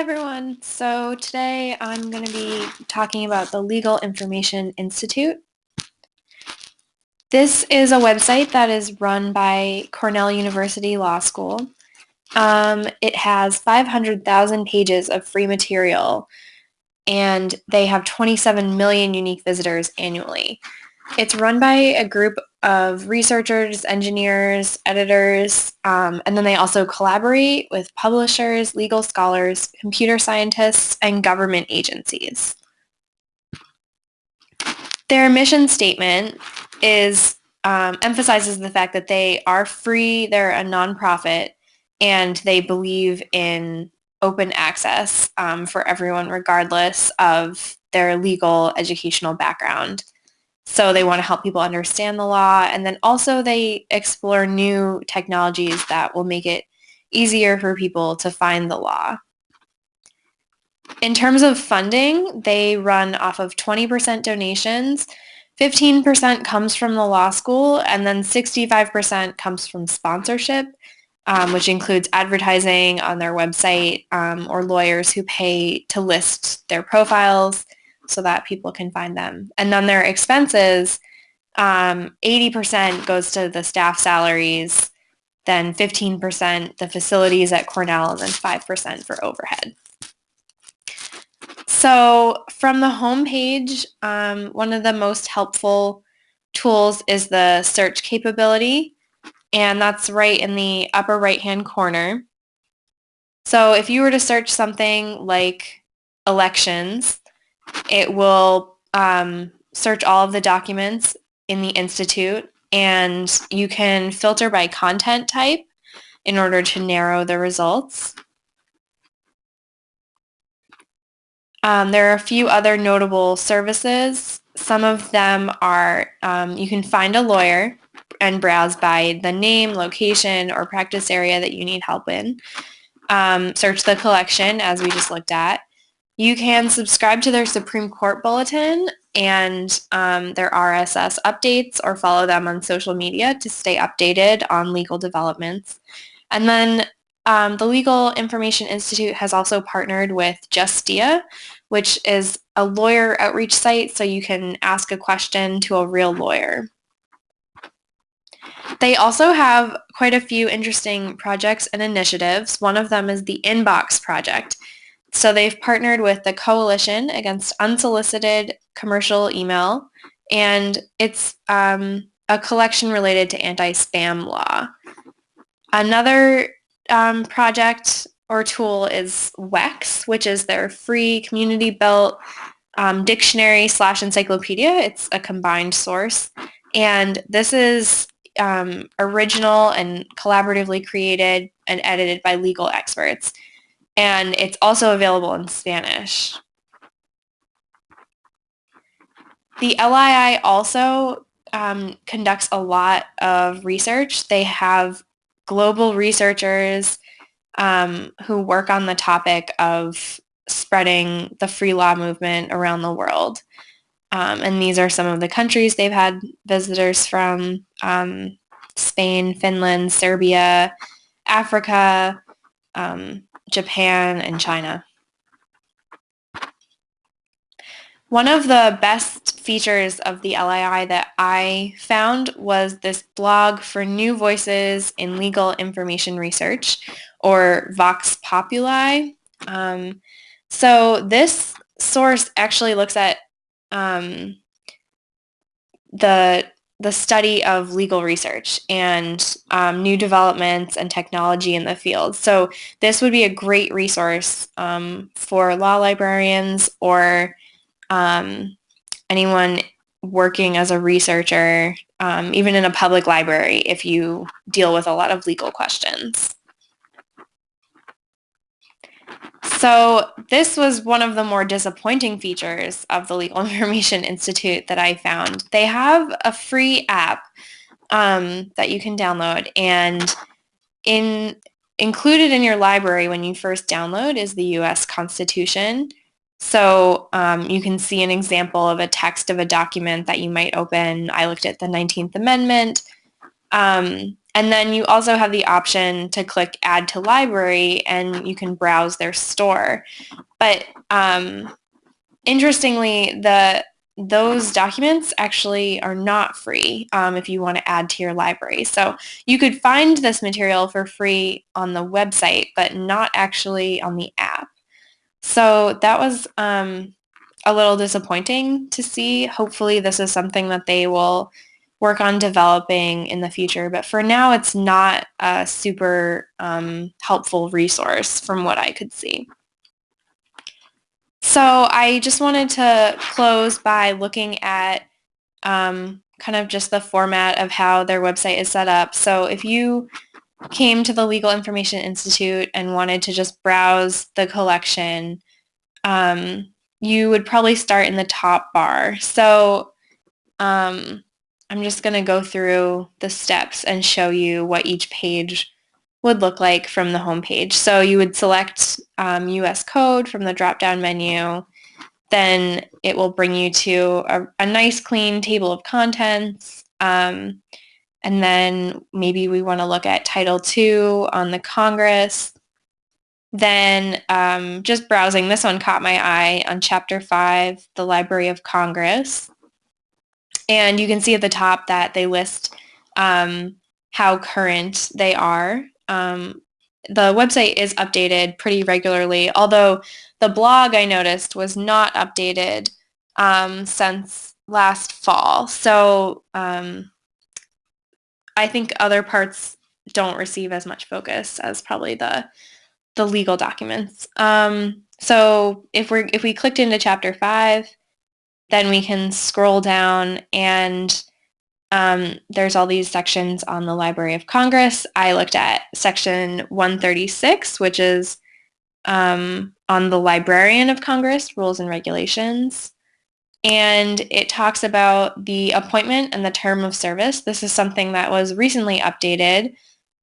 everyone. So today I'm going to be talking about the Legal Information Institute. This is a website that is run by Cornell University Law School. It has 500,000 pages of free material, and they have 27 million unique visitors annually. It's run by a group of researchers, engineers, editors, and then they also collaborate with publishers, legal scholars, computer scientists, and government agencies. Their mission statement emphasizes the fact that they are free, they're a nonprofit, and they believe in open access for everyone regardless of their legal educational background. So they want to help people understand the law, and then also they explore new technologies that will make it easier for people to find the law. In terms of funding, they run off of 20% donations, 15% comes from the law school, and then 65% comes from sponsorship, which includes advertising on their website or lawyers who pay to list their profiles so that people can find them. And then their expenses, 80% goes to the staff salaries, then 15% the facilities at Cornell, and then 5% for overhead. So from the homepage, one of the most helpful tools is the search capability, and that's right in the upper right-hand corner. So if you were to search something like elections, it will search all of the documents in the Institute, and you can filter by content type in order to narrow the results. There are a few other notable services. Some of them are you can find a lawyer and browse by the name, location, or practice area that you need help in. Search the collection, as we just looked at. You can subscribe to their Supreme Court bulletin and their RSS updates, or follow them on social media to stay updated on legal developments. And then the Legal Information Institute has also partnered with Justia, which is a lawyer outreach site, so you can ask a question to a real lawyer. They also have quite a few interesting projects and initiatives. One of them is the Inbox Project. So they've partnered with the Coalition Against Unsolicited Commercial Email, and it's a collection related to anti-spam law. Another project or tool is WEX, which is their free community-built dictionary / encyclopedia. It's a combined source, and this is original and collaboratively created and edited by legal experts. And it's also available in Spanish. The LII also conducts a lot of research. They have global researchers who work on the topic of spreading the free law movement around the world. And these are some of the countries they've had visitors from: Spain, Finland, Serbia, Africa, Japan, and China. One of the best features of the LII that I found was this blog for new voices in legal information research, or Vox Populi. So this source actually looks at the study of legal research and new developments and technology in the field. So this would be a great resource for law librarians or anyone working as a researcher, even in a public library, if you deal with a lot of legal questions. So this was one of the more disappointing features of the Legal Information Institute that I found. They have a free app that you can download, and included in your library when you first download is the U.S. Constitution. So you can see an example of a text of a document that you might open. I looked at the 19th Amendment. And then you also have the option to click Add to Library, and you can browse their store. But interestingly, those documents actually are not free if you want to add to your library. So you could find this material for free on the website, but not actually on the app. So that was a little disappointing to see. Hopefully this is something that they will work on developing in the future. But for now, it's not a super helpful resource from what I could see. So I just wanted to close by looking at kind of just the format of how their website is set up. So if you came to the Legal Information Institute and wanted to just browse the collection, you would probably start in the top bar. So I'm just going to go through the steps and show you what each page would look like from the home page. So you would select US code from the drop-down menu. Then it will bring you to a nice clean table of contents. And then maybe we want to look at Title II on the Congress. Then just browsing, this one caught my eye on Chapter 5, the Library of Congress. And you can see at the top that they list how current they are. The website is updated pretty regularly, although the blog I noticed was not updated since last fall. So I think other parts don't receive as much focus as probably the legal documents. So if we clicked into Chapter 5, then we can scroll down and there's all these sections on the Library of Congress. I looked at section 136, which is on the Librarian of Congress, Rules and Regulations. And it talks about the appointment and the term of service. This is something that was recently updated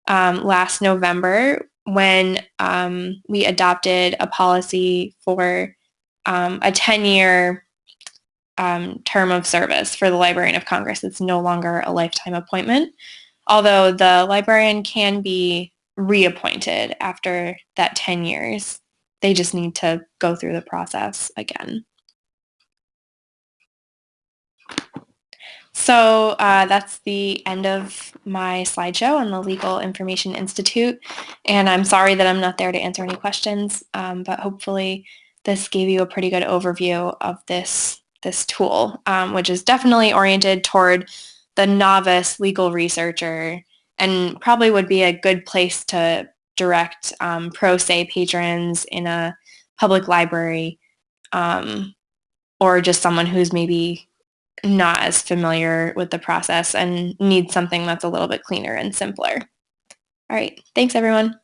last November when we adopted a policy for a 10-year term of service for the Librarian of Congress. It's no longer a lifetime appointment, although the librarian can be reappointed after that 10 years. They just need to go through the process again. So that's the end of my slideshow on the Legal Information Institute, and I'm sorry that I'm not there to answer any questions, but hopefully this gave you a pretty good overview of this tool, which is definitely oriented toward the novice legal researcher and probably would be a good place to direct pro se patrons in a public library or just someone who's maybe not as familiar with the process and needs something that's a little bit cleaner and simpler. All right. Thanks, everyone.